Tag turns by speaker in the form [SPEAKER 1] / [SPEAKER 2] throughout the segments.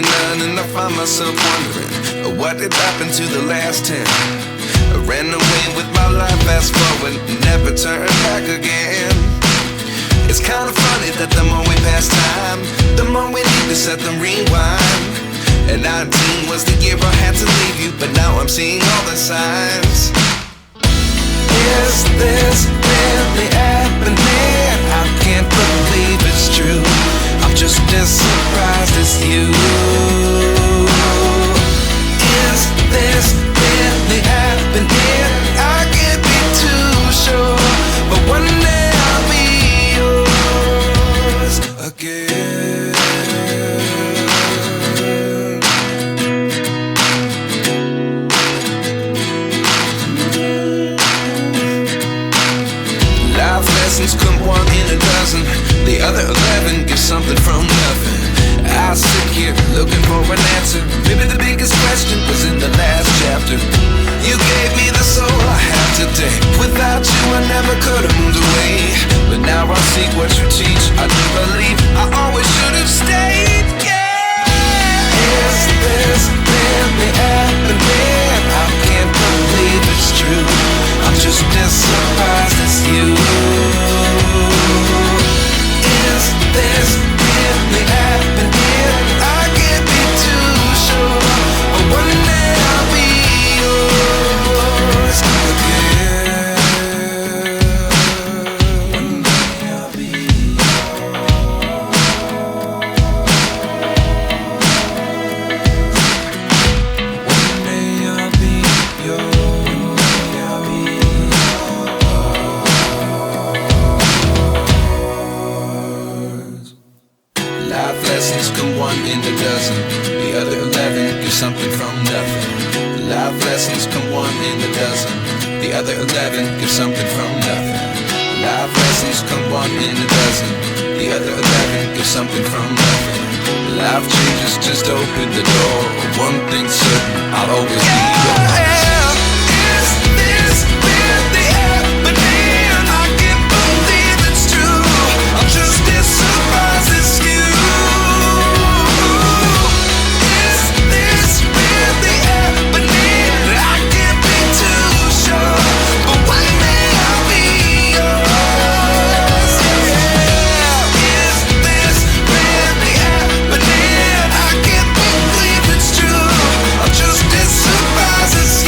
[SPEAKER 1] none, and I find myself wondering what did happen to the last 10. I ran away with my life, fast forward, never turn back again. It's kind of funny that the more we pass time, the more we need to set them rewind. And 19 was the year I had to leave you, but now I'm seeing all the signs. Is this really happening? I can't believe it's true. I'm just as surprised as you. Is this really happening? I can't be too sure, but one day I'll be yours again. Life lessons come one in a dozen. The other 11 give something from nothing. I sit here looking for an answer. Maybe the biggest question was in the last chapter. You gave me the soul I have today. Without you I never could have moved away. But now I see what you teach. I do believe I always should have stayed. Yeah. Is this really happening? I can't believe it's true. I'm just as surprised as you. Is this really happening? I can't be too sure, but one day I'll be yours again. One day I'll be yours. One day I'll be yours. I'll be yours. Life lessons come one in a dozen. The other 11 give something from nothing. Life lessons come one in a dozen. The other 11 give something from nothing. Life lessons come one in a dozen. The other 11 give something from nothing. Life changes just open the door. One thing's certain, I'll always be yours. Is this really happening? I can't believe it's true. I'm just as surprised as you. Is this really happening? I can't be too sure, but one day I'll be yours. Yeah. Is this really happening? I can't believe it's true. I'm just as surprised as you.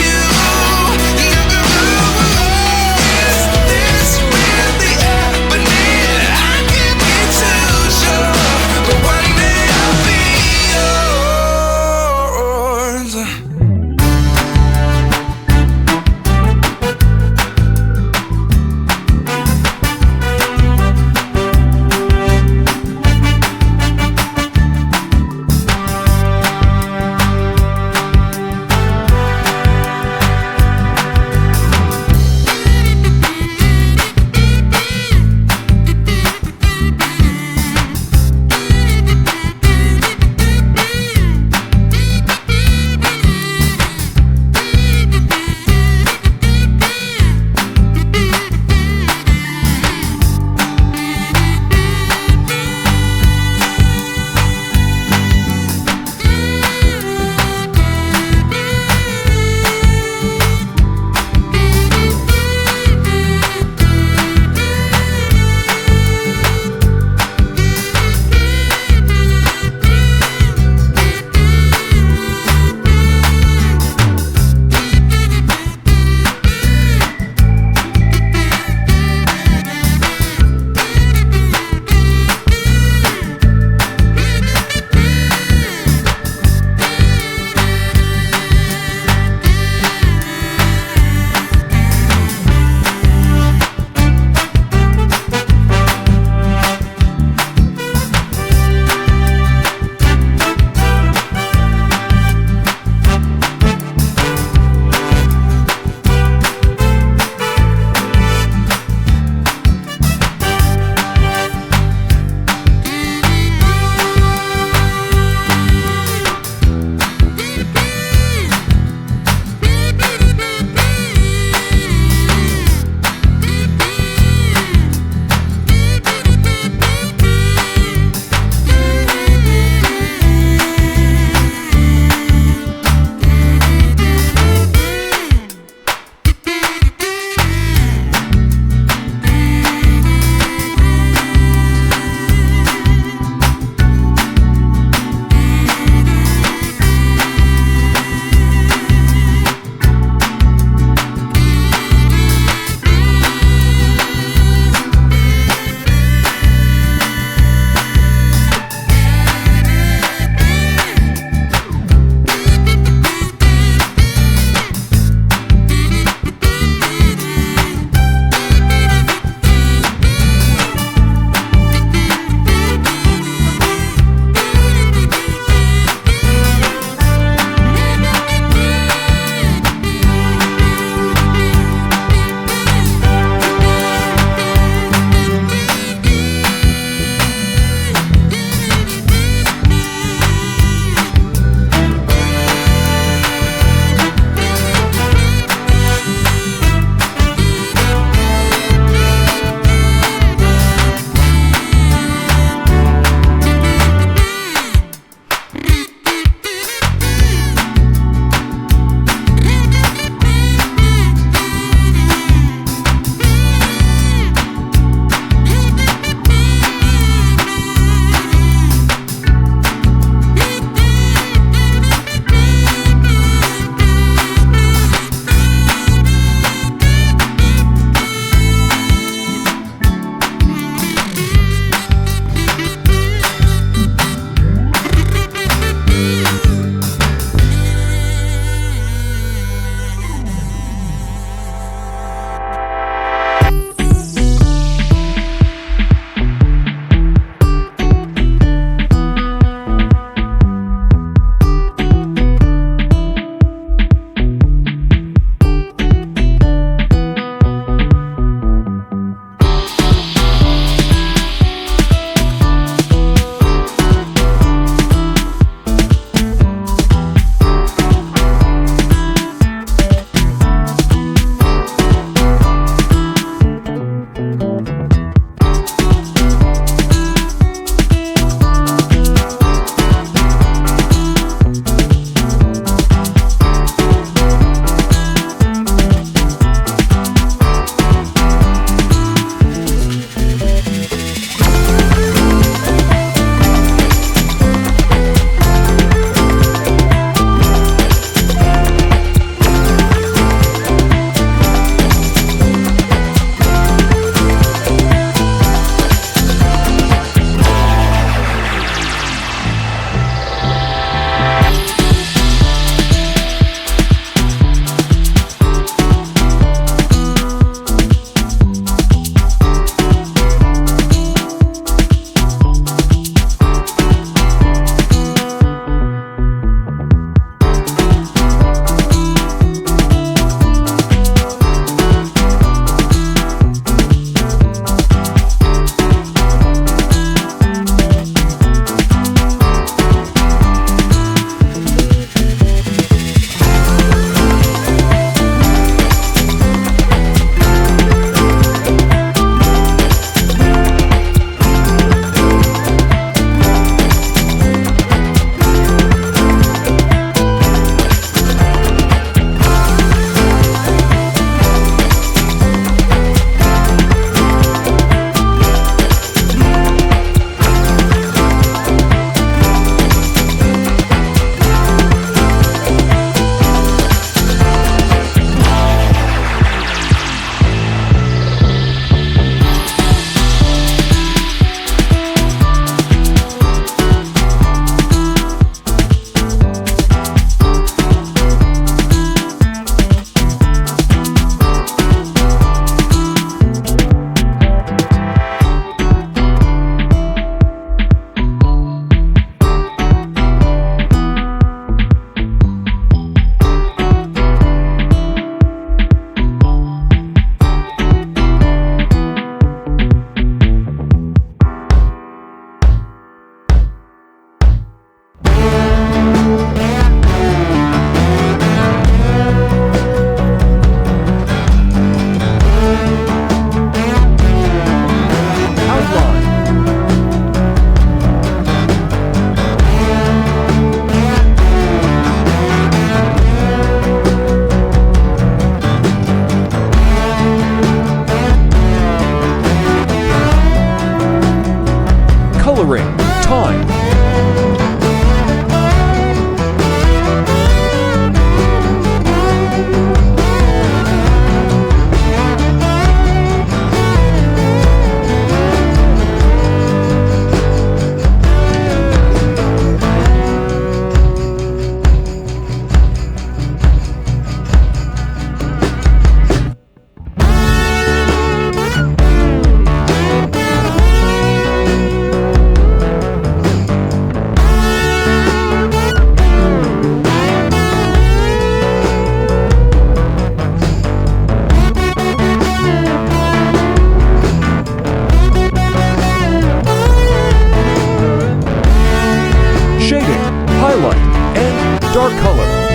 [SPEAKER 2] dark color,